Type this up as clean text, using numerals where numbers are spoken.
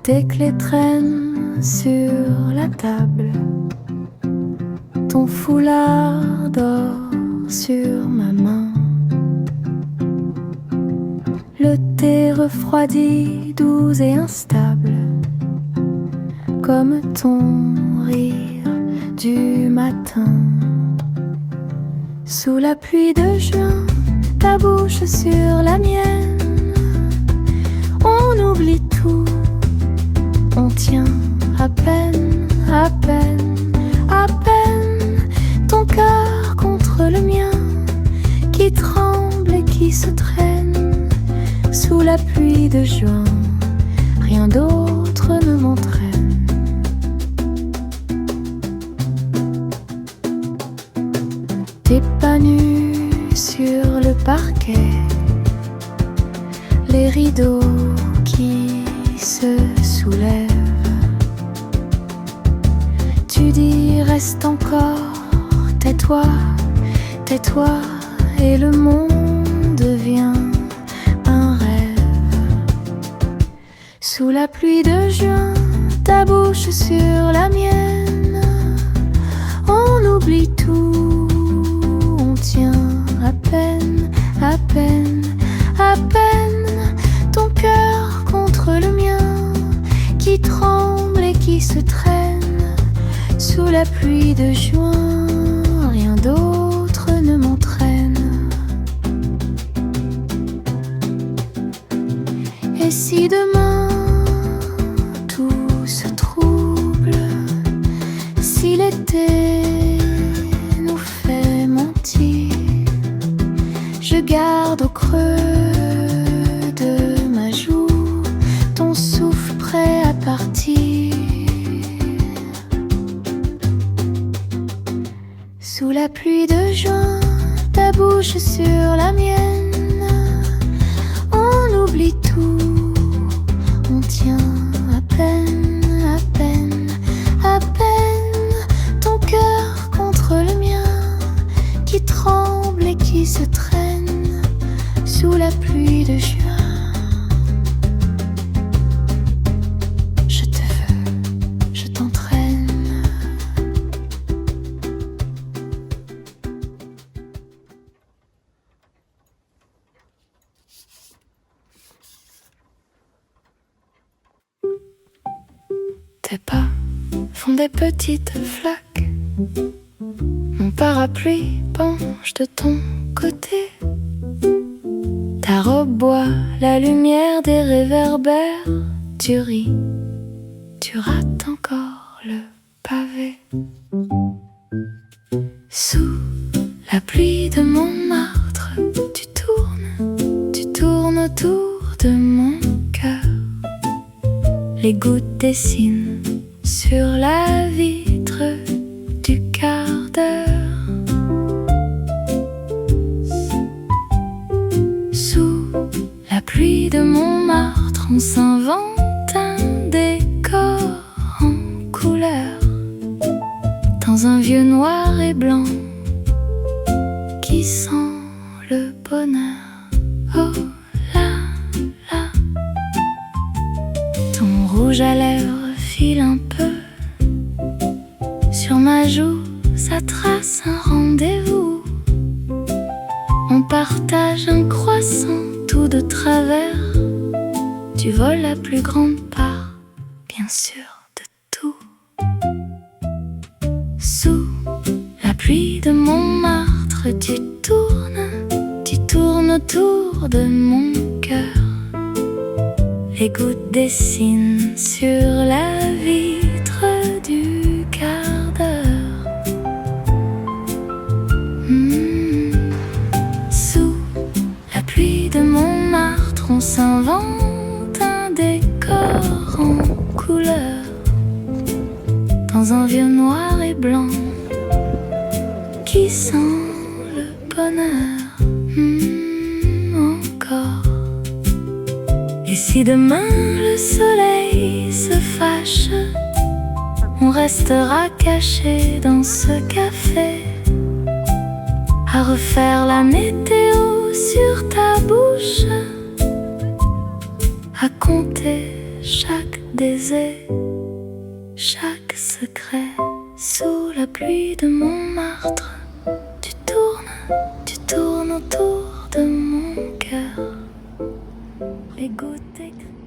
Tes clés traînent sur la table, ton foulard dort sur ma main. Le thé refroidi, doux et instable, comme ton rire du matin. Sous la pluie de juin, ta bouche sur la mienne, on oublie tout, on tient à peine, à peine, à peine, ton cœur contre le mien, qui tremble et qui se traîne. Sous la pluie de juin, rien d'autre ne m'entraîne. T'es pas nu sur le parquet, les rideaux qui se soulèvent. Tu dis reste encore, tais-toi, tais-toi, et le monde devient un rêve. Sous la pluie de juin, ta bouche sur la mienne, on oublie tout, on tient à peine, à peine, à peine, ton cœur contre le mien, qui tremble et qui se traîne. Sous la pluie de juin, rien d'autre ne m'entraîne. Et si demain tout se trouble, si l'été nous fait mentir, je garde au creux de ma joue ton souffle prêt à partir. Sous la pluie de juin, ta bouche sur la mienne, on oublie tout, on tient à peine, à peine, à peine, ton cœur contre le mien, qui tremble et qui se traîne. Sous la pluie de juin, je te veux, je t'entraîne. Tes pas font des petites flaques, mon parapluie penche de ton côté. Ta robe boit la lumière des réverbères. Tu ris, tu rates encore le pavé. Sous la pluie de Montmartre, tu tournes autour de mon cœur. Les gouttes dessinent sur la vitre du quart d'heure. Sous la pluie de Montmartre, on s'invente un décor en couleur, dans un vieux noir et blanc qui sent le bonheur. Oh là là, ton rouge à lèvres file un peu sur ma joue, ça trace un rendez-vous. On partage un croissant tout de travers. Tu voles la plus grande part, bien sûr, de tout. Sous la pluie de Montmartre, tu tournes autour de mon cœur. Les gouttes dessinent sur la vitre du quart d'heure. Sous la pluie de Montmartre, on s'invente un décor en couleur, dans un vieux noir et blanc qui sent le bonheur. Encore. Et si demain le soleil se fâche, on restera caché dans ce café, à refaire la météo sur ta bouche, à compter chaque baiser chaque secret sous la pluie de Montmartre. Tu tournes autour de mon cœur. Les gouttes écrites.